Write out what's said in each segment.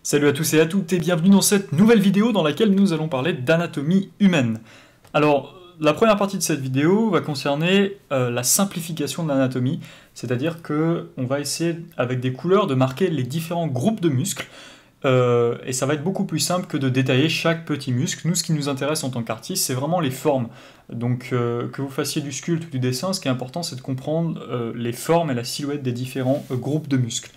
Salut à tous et à toutes et bienvenue dans cette nouvelle vidéo dans laquelle nous allons parler d'anatomie humaine. Alors, la première partie de cette vidéo va concerner la simplification de l'anatomie, c'est-à-dire que on va essayer avec des couleurs de marquer les différents groupes de muscles, et ça va être beaucoup plus simple que de détailler chaque petit muscle. Nous, ce qui nous intéresse en tant qu'artiste, c'est vraiment les formes. Donc, que vous fassiez du sculpte ou du dessin, ce qui est important, c'est de comprendre les formes et la silhouette des différents groupes de muscles.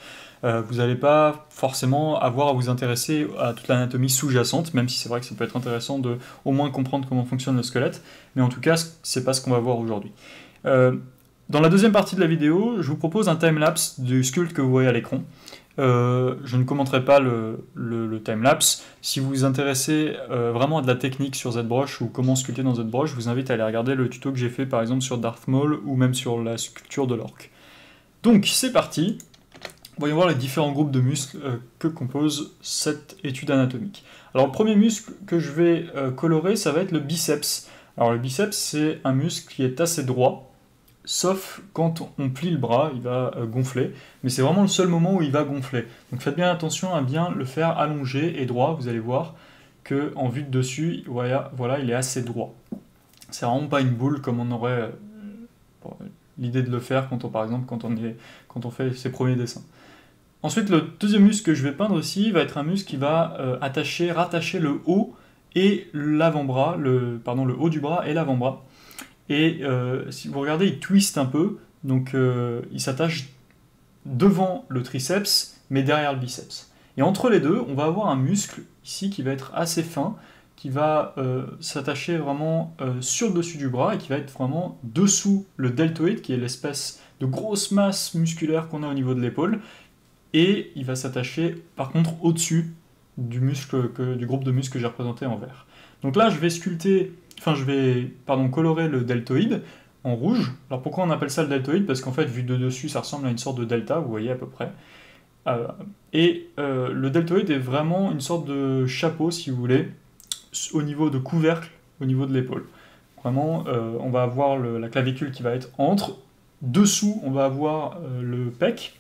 Vous n'allez pas forcément avoir à vous intéresser à toute l'anatomie sous-jacente, même si c'est vrai que ça peut être intéressant de au moins comprendre comment fonctionne le squelette, mais en tout cas, c'est pas ce qu'on va voir aujourd'hui. Dans la deuxième partie de la vidéo, je vous propose un timelapse du sculpte que vous voyez à l'écran. Je ne commenterai pas le timelapse. Si vous vous intéressez vraiment à de la technique sur ZBrush ou comment sculpter dans ZBrush, je vous invite à aller regarder le tuto que j'ai fait par exemple sur Darth Maul ou même sur la sculpture de l'orque. Donc c'est parti. Voyons voir les différents groupes de muscles que compose cette étude anatomique. Alors le premier muscle que je vais colorer, ça va être le biceps. Alors le biceps, c'est un muscle qui est assez droit, sauf quand on plie le bras, il va gonfler, mais c'est vraiment le seul moment où il va gonfler. Donc faites bien attention à bien le faire allongé et droit, vous allez voir que en vue de dessus, voilà, il est assez droit. C'est vraiment pas une boule comme on aurait l'idée de le faire quand on, par exemple, quand on fait ses premiers dessins. Ensuite, le deuxième muscle que je vais peindre ici va être un muscle qui va rattacher le haut et l'avant-bras, le haut du bras et l'avant-bras. Et si vous regardez, il twiste un peu, donc il s'attache devant le triceps, mais derrière le biceps. Et entre les deux, on va avoir un muscle ici qui va être assez fin, qui va s'attacher vraiment sur le dessus du bras et qui va être vraiment dessous le deltoïde, qui est l'espèce de grosse masse musculaire qu'on a au niveau de l'épaule. Et il va s'attacher par contre au-dessus du groupe de muscles que j'ai représenté en vert. Donc là je vais colorer le deltoïde en rouge. Alors pourquoi on appelle ça le deltoïde? Parce qu'en fait vu de dessus ça ressemble à une sorte de delta, vous voyez à peu près. Le deltoïde est vraiment une sorte de chapeau si vous voulez, au niveau de couvercle, au niveau de l'épaule. Vraiment on va avoir la clavicule qui va être entre, dessous on va avoir le pec,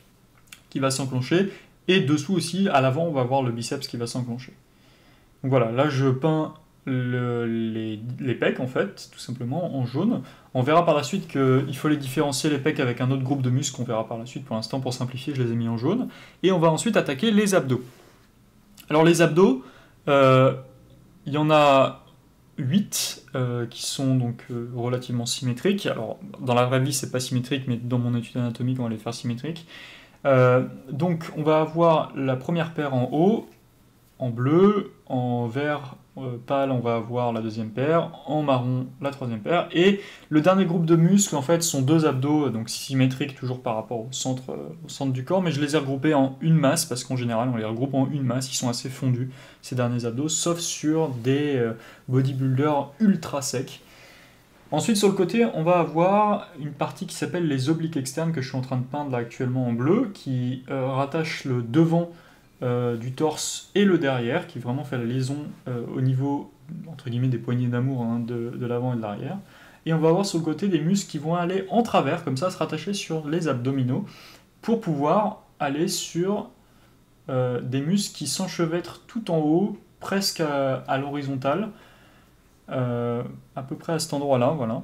qui va s'enclencher, et dessous aussi, à l'avant, on va voir le biceps qui va s'enclencher. Donc voilà, là je peins les pecs en fait, tout simplement en jaune. On verra par la suite qu'il faut les différencier les pecs avec un autre groupe de muscles, on verra par la suite, pour l'instant pour simplifier je les ai mis en jaune. Et on va ensuite attaquer les abdos. Alors les abdos, il y en a 8 qui sont donc relativement symétriques. Alors dans la vraie vie c'est pas symétrique, mais dans mon étude anatomique on va les faire symétriques. Donc on va avoir la première paire en haut, en bleu, en vert pâle on va avoir la deuxième paire, en marron la troisième paire, et le dernier groupe de muscles en fait sont deux abdos, donc symétriques toujours par rapport au centre du corps, mais je les ai regroupés en une masse, parce qu'en général on les regroupe en une masse, ils sont assez fondus ces derniers abdos, sauf sur des bodybuilders ultra secs. Ensuite, sur le côté, on va avoir une partie qui s'appelle les obliques externes que je suis en train de peindre là actuellement en bleu, qui rattache le devant du torse et le derrière, qui vraiment fait la liaison au niveau, entre guillemets, des poignées d'amour hein, de l'avant et de l'arrière. Et on va avoir sur le côté des muscles qui vont aller en travers, comme ça, se rattacher sur les abdominaux, pour pouvoir aller sur des muscles qui s'enchevêtrent tout en haut, presque à l'horizontale, à peu près à cet endroit-là, voilà.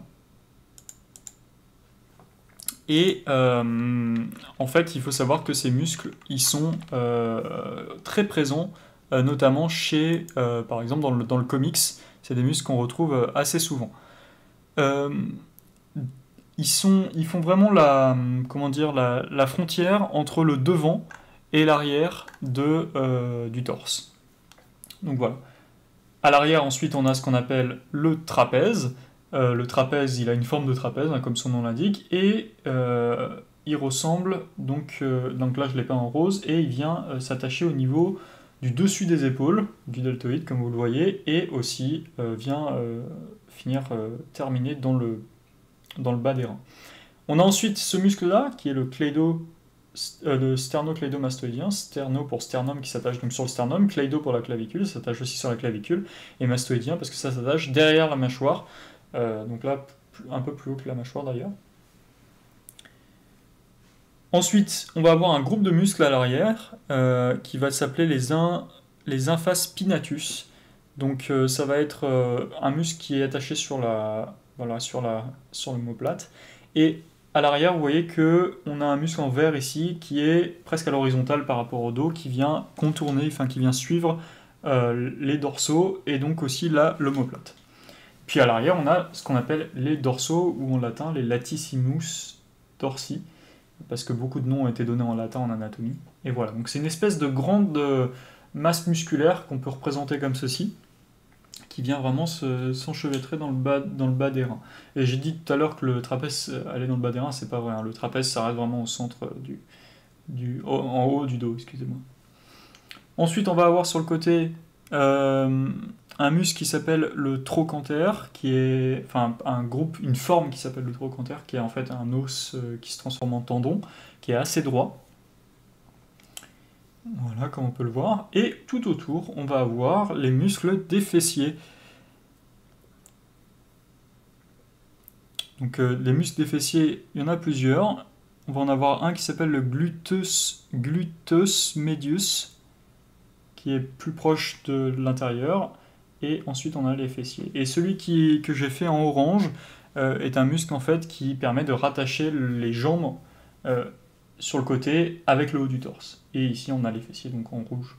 Et en fait, il faut savoir que ces muscles, ils sont très présents, notamment chez, par exemple, dans le comics, c'est des muscles qu'on retrouve assez souvent. Ils font vraiment la frontière entre le devant et l'arrière du torse. Donc voilà. À l'arrière, ensuite, on a ce qu'on appelle le trapèze. Le trapèze, il a une forme de trapèze, hein, comme son nom l'indique, et il ressemble, donc là je l'ai peint en rose, et il vient s'attacher au niveau du dessus des épaules, du deltoïde, comme vous le voyez, et aussi vient terminer dans le bas des reins. On a ensuite ce muscle-là, qui est le sternocleidomastoïdien, sterno pour sternum qui s'attache donc sur le sternum, cleido pour la clavicule, ça s'attache aussi sur la clavicule, et mastoïdien parce que ça s'attache derrière la mâchoire, donc là un peu plus haut que la mâchoire d'ailleurs. Ensuite, on va avoir un groupe de muscles à l'arrière qui va s'appeler les infas spinatus. Donc ça va être un muscle qui est attaché sur l'omoplate. Et à l'arrière, vous voyez que on a un muscle en vert ici qui est presque à l'horizontale par rapport au dos, qui vient contourner, enfin qui vient suivre les dorsaux et donc aussi l'omoplate. Puis à l'arrière, on a ce qu'on appelle les dorsaux, ou en latin les latissimus dorsi, parce que beaucoup de noms ont été donnés en latin en anatomie. Et voilà, donc c'est une espèce de grande masse musculaire qu'on peut représenter comme ceci, qui vient vraiment s'enchevêtrer dans le bas des reins. Et j'ai dit tout à l'heure que le trapèze allait dans le bas des reins, c'est pas vrai, hein. Le trapèze, ça reste vraiment au centre en haut du dos, excusez-moi. Ensuite, on va avoir sur le côté un muscle qui s'appelle le trochanter, qui est, enfin, une forme qui s'appelle le trochanter, qui est en fait un os qui se transforme en tendon, qui est assez droit. Voilà, comme on peut le voir. Et tout autour, on va avoir les muscles des fessiers. Donc les muscles des fessiers, il y en a plusieurs. On va en avoir un qui s'appelle le gluteus medius, qui est plus proche de l'intérieur. Et ensuite, on a les fessiers. Et celui que j'ai fait en orange est un muscle en fait qui permet de rattacher les jambes sur le côté avec le haut du torse. Et ici, on a les fessiers, donc en rouge.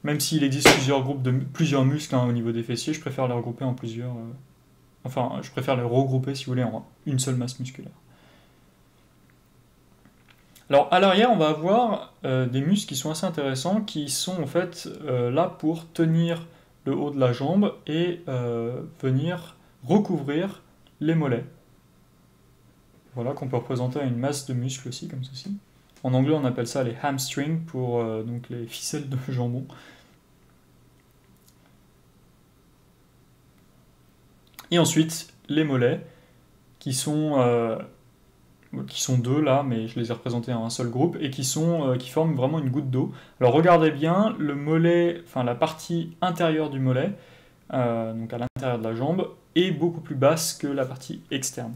Même s'il existe plusieurs muscles au niveau des fessiers, je préfère les regrouper en plusieurs. Enfin, je préfère les regrouper, si vous voulez, en une seule masse musculaire. Alors, à l'arrière, on va avoir des muscles qui sont assez intéressants, qui sont en fait là pour tenir le haut de la jambe et venir recouvrir les mollets. Voilà, qu'on peut représenter à une masse de muscles aussi, comme ceci. En anglais, on appelle ça les hamstrings, pour donc les ficelles de jambon. Et ensuite, les mollets, qui sont deux là, mais je les ai représentés en un seul groupe, et qui forment vraiment une goutte d'eau. Alors regardez bien, le mollet, enfin la partie intérieure du mollet, donc à l'intérieur de la jambe, est beaucoup plus basse que la partie externe.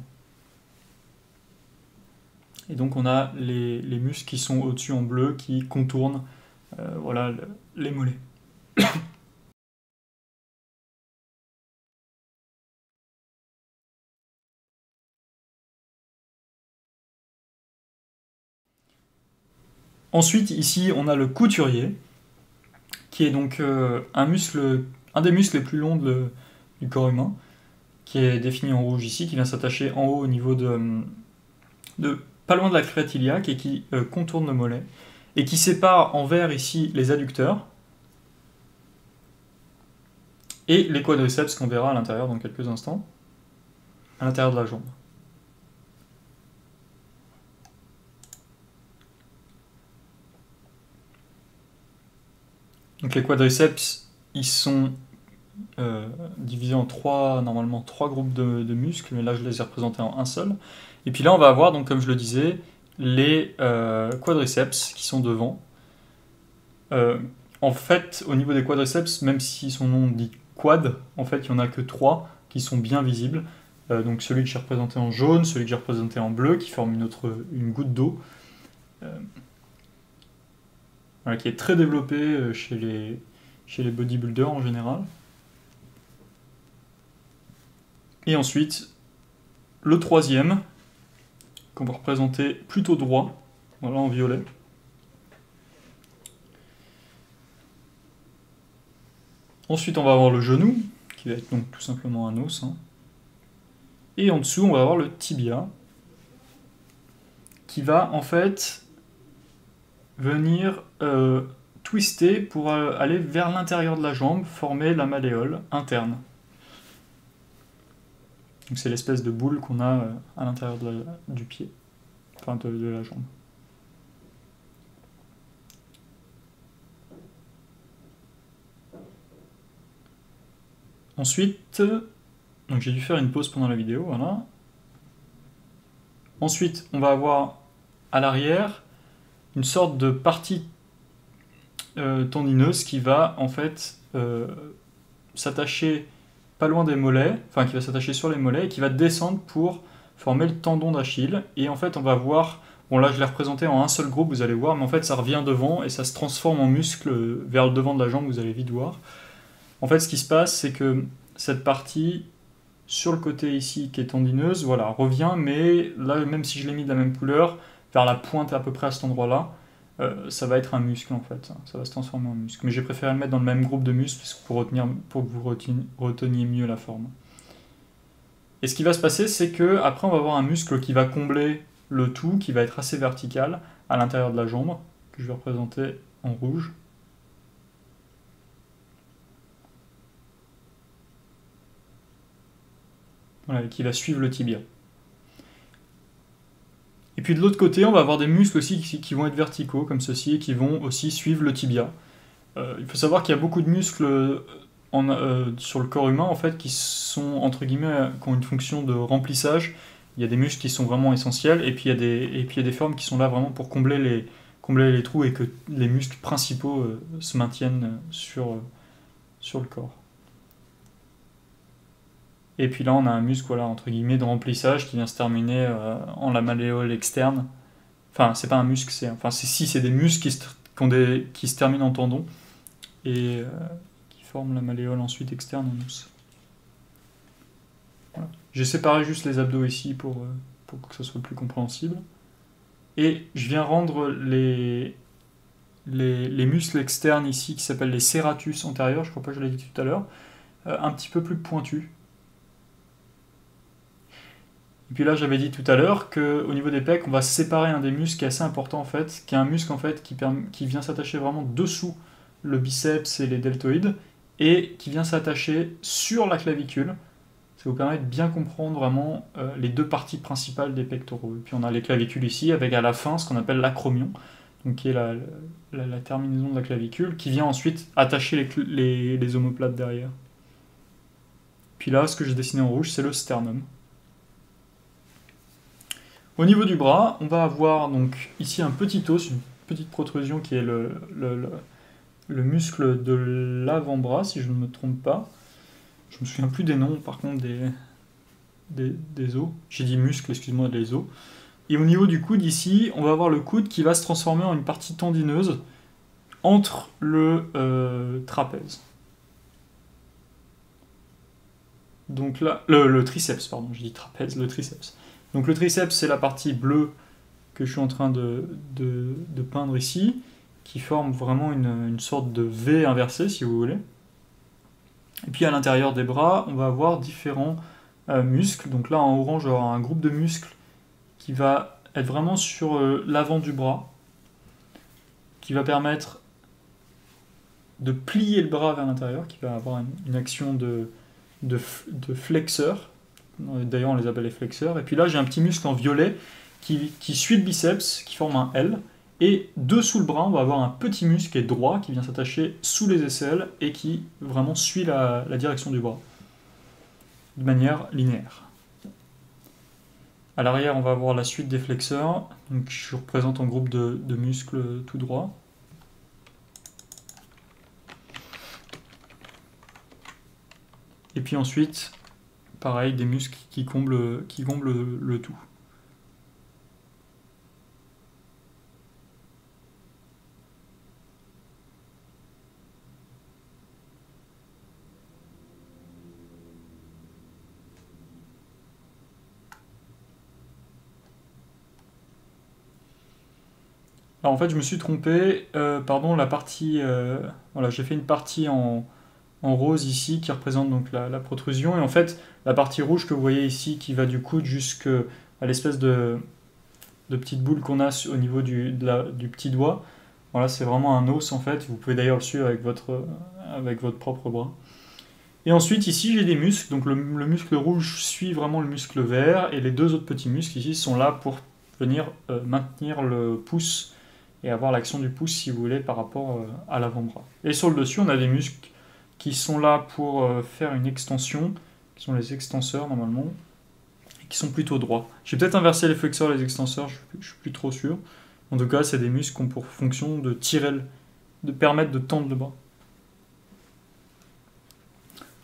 Et donc on a les muscles qui sont au-dessus en bleu, qui contournent voilà, les mollets. Ensuite, ici, on a le couturier, qui est donc un des muscles les plus longs du corps humain, qui est défini en rouge ici, qui vient s'attacher en haut au niveau pas loin de la crête iliaque et qui contourne le mollet, et qui sépare en vert ici les adducteurs et les quadriceps qu'on verra à l'intérieur dans quelques instants, à l'intérieur de la jambe. Donc les quadriceps, ils sont divisés en normalement trois groupes de muscles, mais là je les ai représentés en un seul. Et puis là on va avoir, donc comme je le disais, les quadriceps qui sont devant. En fait, au niveau des quadriceps, même si son nom dit quad, en fait il n'y en a que trois qui sont bien visibles. Donc celui que j'ai représenté en jaune, celui que j'ai représenté en bleu, qui forme une goutte d'eau. Voilà, qui est très développé chez les bodybuilders en général. Et ensuite, le troisième, qu'on va représenter plutôt droit, voilà en violet. Ensuite, on va avoir le genou, qui va être donc tout simplement un os. Et en dessous, on va avoir le tibia, qui va en fait venir twister pour aller vers l'intérieur de la jambe, former la malléole interne. Donc c'est l'espèce de boule qu'on a à l'intérieur du pied, enfin de la jambe. Ensuite, donc j'ai dû faire une pause pendant la vidéo, voilà. Ensuite, on va avoir à l'arrière une sorte de partie tendineuse qui va en fait s'attacher pas loin des mollets, enfin qui va s'attacher sur les mollets et qui va descendre pour former le tendon d'Achille. Et en fait, on va voir, bon là je l'ai représenté en un seul groupe, vous allez voir, mais en fait ça revient devant et ça se transforme en muscle vers le devant de la jambe, vous allez vite voir. En fait, ce qui se passe, c'est que cette partie sur le côté ici qui est tendineuse, voilà, revient, mais là, même si je l'ai mis de la même couleur, vers la pointe à peu près à cet endroit-là, ça va être un muscle en fait, ça va se transformer en muscle. Mais j'ai préféré le mettre dans le même groupe de muscles pour que vous reteniez mieux la forme. Et ce qui va se passer, c'est que après on va avoir un muscle qui va combler le tout, qui va être assez vertical à l'intérieur de la jambe, que je vais représenter en rouge. Voilà, qui va suivre le tibia. Et puis de l'autre côté, on va avoir des muscles aussi qui vont être verticaux, comme ceci, et qui vont aussi suivre le tibia. Il faut savoir qu'il y a beaucoup de muscles sur le corps humain, en fait, qui sont, entre guillemets, qui ont une fonction de remplissage. Il y a des muscles qui sont vraiment essentiels, et puis il y a des formes qui sont là vraiment pour combler les trous et que les muscles principaux se maintiennent sur le corps. Et puis là, on a un muscle, voilà, entre guillemets, de remplissage qui vient se terminer en la malléole externe. Enfin, c'est pas un muscle, c'est des muscles qui se terminent en tendon et qui forment la malléole ensuite externe en os. Voilà. J'ai séparé juste les abdos ici pour que ça soit plus compréhensible. Et je viens rendre les muscles externes ici, qui s'appellent les serratus antérieurs, je crois pas que je l'ai dit tout à l'heure, un petit peu plus pointus. Et puis là, j'avais dit tout à l'heure qu'au niveau des pecs, on va séparer un des muscles qui est assez important en fait, qui est un muscle en fait qui vient s'attacher vraiment dessous le biceps et les deltoïdes, et qui vient s'attacher sur la clavicule. Ça vous permet de bien comprendre vraiment les deux parties principales des pectoraux. Et puis on a les clavicules ici, avec à la fin ce qu'on appelle l'acromion, donc qui est la terminaison de la clavicule, qui vient ensuite attacher les omoplates derrière. Puis là, ce que j'ai dessiné en rouge, c'est le sternum. Au niveau du bras, on va avoir donc ici un petit os, une petite protrusion qui est le muscle de l'avant-bras, si je ne me trompe pas. Je me souviens plus des noms, par contre, des os. J'ai dit muscle, excuse-moi, des os. Et au niveau du coude, ici, on va avoir le coude qui va se transformer en une partie tendineuse entre le trapèze. Donc là, le triceps, pardon, j'ai dit trapèze, le triceps. Donc le triceps, c'est la partie bleue que je suis en train de peindre ici, qui forme vraiment une sorte de V inversé, si vous voulez. Et puis à l'intérieur des bras, on va avoir différents muscles. Donc là, en orange, on va avoir un groupe de muscles qui va être vraiment sur l'avant du bras, qui va permettre de plier le bras vers l'intérieur, qui va avoir une action de flexeur. D'ailleurs, on les appelle les flexeurs. Et puis là, j'ai un petit muscle en violet qui suit le biceps, qui forme un L. Et dessous le bras, on va avoir un petit muscle qui est droit, qui vient s'attacher sous les aisselles et qui vraiment suit la direction du bras, de manière linéaire. À l'arrière, on va avoir la suite des flexeurs. Donc, je représente en groupe de muscles tout droit. Et puis ensuite, pareil, des muscles qui comblent le tout. Alors en fait, je me suis trompé, pardon, la partie, voilà, j'ai fait une partie en rose ici qui représente donc la protrusion, et en fait, la partie rouge que vous voyez ici qui va du coude jusqu'à l'espèce de petite boule qu'on a au niveau du petit doigt, voilà, c'est vraiment un os en fait, vous pouvez d'ailleurs le suivre avec votre propre bras. Et ensuite ici j'ai des muscles, donc le muscle rouge suit vraiment le muscle vert, et les deux autres petits muscles ici sont là pour venir maintenir le pouce et avoir l'action du pouce si vous voulez par rapport à l'avant-bras. Et sur le dessus on a des muscles qui sont là pour faire une extension, qui sont les extenseurs normalement, et qui sont plutôt droits. J'ai peut-être inversé les flexeurs et les extenseurs, je suis plus trop sûr. En tout cas, c'est des muscles qui ont pour fonction de tirer, de permettre de tendre le bras.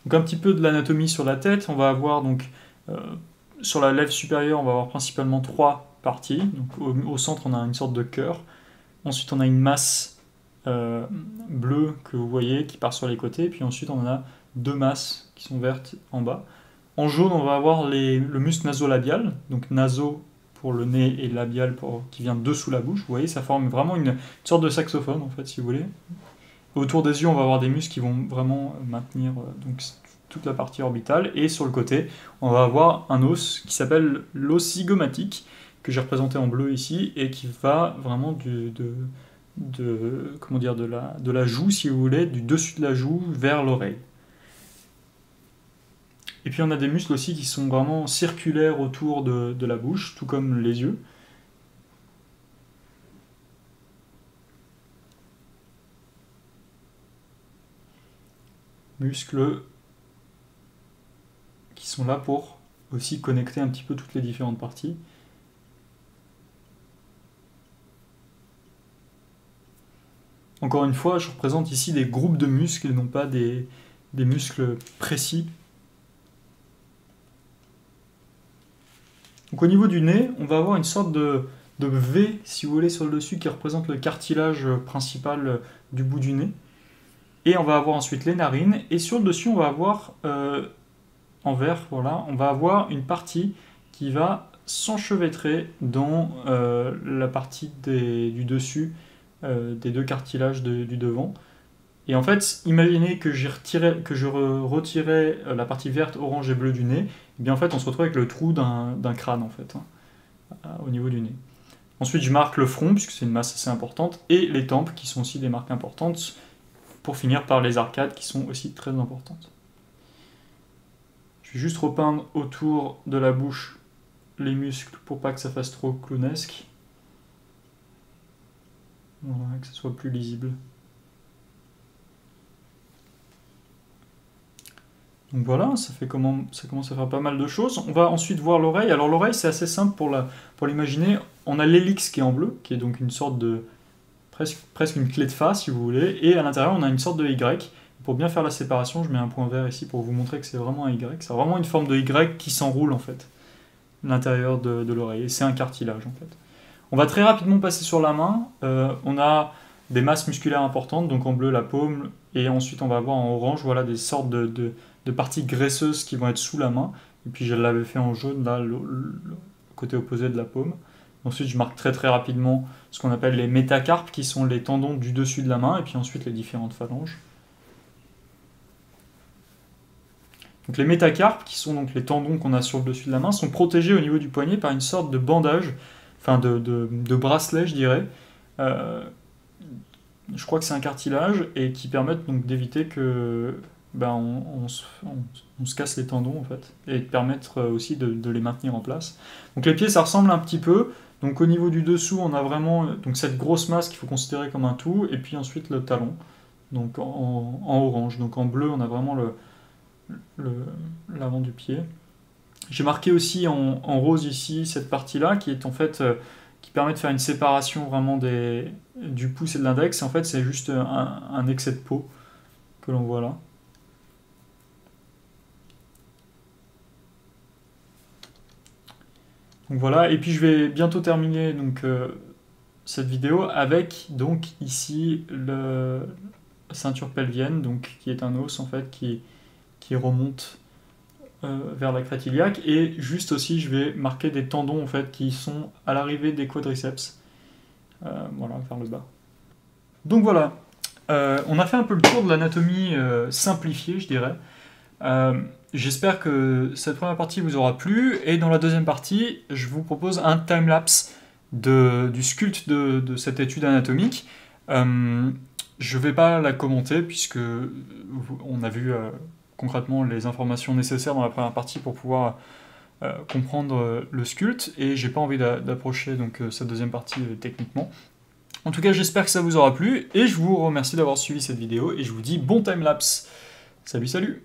Donc un petit peu de l'anatomie sur la tête, on va avoir donc sur la lèvre supérieure, on va avoir principalement 3 parties. Donc au centre, on a une sorte de cœur. Ensuite, on a une masse bleue que vous voyez qui part sur les côtés. Puis ensuite, on a 2 masses qui sont vertes en bas. En jaune, on va avoir le muscle nasolabial. Donc naso pour le nez et labial qui vient dessous la bouche. Vous voyez, ça forme vraiment une sorte de saxophone, en fait, si vous voulez. Autour des yeux, on va avoir des muscles qui vont vraiment maintenir donc, toute la partie orbitale. Et sur le côté, on va avoir un os qui s'appelle l'os zygomatique, que j'ai représenté en bleu ici, et qui va vraiment de la joue, si vous voulez, du dessus de la joue vers l'oreille. Et puis on a des muscles aussi qui sont vraiment circulaires autour de la bouche, tout comme les yeux. Muscles qui sont là pour aussi connecter un petit peu toutes les différentes parties. Encore une fois, je représente ici des groupes de muscles et non pas des muscles précis. Donc au niveau du nez, on va avoir une sorte de V, si vous voulez, sur le dessus qui représente le cartilage principal du bout du nez. Et on va avoir ensuite les narines, et sur le dessus, on va avoir, en vert, voilà, on va avoir une partie qui va s'enchevêtrer dans la partie du dessus des 2 cartilages du devant. Et en fait, imaginez que je retirais la partie verte, orange et bleue du nez, et bien en fait, on se retrouve avec le trou d'un crâne, en fait, au niveau du nez. Ensuite, je marque le front, puisque c'est une masse assez importante, et les tempes, qui sont aussi des marques importantes, pour finir par les arcades qui sont aussi très importantes. Je vais juste repeindre autour de la bouche les muscles pour pas que ça fasse trop clownesque. Voilà, que ce soit plus lisible. Donc voilà, ça commence à faire pas mal de choses. On va ensuite voir l'oreille. Alors l'oreille, c'est assez simple pour l'imaginer. On a l'hélix qui est en bleu, qui est donc une sorte de presque une clé de fa, si vous voulez, et à l'intérieur on a une sorte de Y. Pour bien faire la séparation, je mets un point vert ici pour vous montrer que c'est vraiment un Y. C'est vraiment une forme de Y qui s'enroule en fait, l'intérieur de l'oreille, et c'est un cartilage en fait. On va très rapidement passer sur la main. On a des masses musculaires importantes, donc en bleu la paume, et ensuite on va avoir en orange voilà, des sortes de parties graisseuses qui vont être sous la main, et puis je l'avais fait en jaune, là, le côté opposé de la paume. Ensuite, je marque très rapidement ce qu'on appelle les métacarpes, qui sont les tendons du dessus de la main, et puis ensuite les différentes phalanges. Donc les métacarpes, qui sont donc les tendons qu'on a sur le dessus de la main, sont protégés au niveau du poignet par une sorte de bandage, enfin de bracelet, je dirais. Je crois que c'est un cartilage, et qui permettent donc d'éviter que on se casse les tendons en fait, et de permettre aussi de les maintenir en place. Donc les pieds, ça ressemble un petit peu. Donc au niveau du dessous, on a vraiment donc cette grosse masse qu'il faut considérer comme un tout, et puis ensuite le talon, donc en orange. Donc en bleu, on a vraiment l'avant du pied. J'ai marqué aussi en rose ici cette partie-là, qui est en fait qui permet de faire une séparation vraiment du pouce et de l'index. En fait, c'est juste un excès de peau que l'on voit là. Donc voilà, et puis je vais bientôt terminer donc, cette vidéo avec donc ici la ceinture pelvienne, donc, qui est un os en fait qui remonte vers la crête iliaque, et juste aussi je vais marquer des tendons en fait qui sont à l'arrivée des quadriceps, voilà, vers le bas. Donc voilà, on a fait un peu le tour de l'anatomie simplifiée, je dirais. J'espère que cette première partie vous aura plu, et dans la deuxième partie, je vous propose un timelapse du sculpte de cette étude anatomique. Je ne vais pas la commenter, puisque on a vu concrètement les informations nécessaires dans la première partie pour pouvoir comprendre le sculpte, et j'ai pas envie d'approcher donc cette deuxième partie techniquement. En tout cas, j'espère que ça vous aura plu, et je vous remercie d'avoir suivi cette vidéo, et je vous dis bon timelapse. Salut, salut!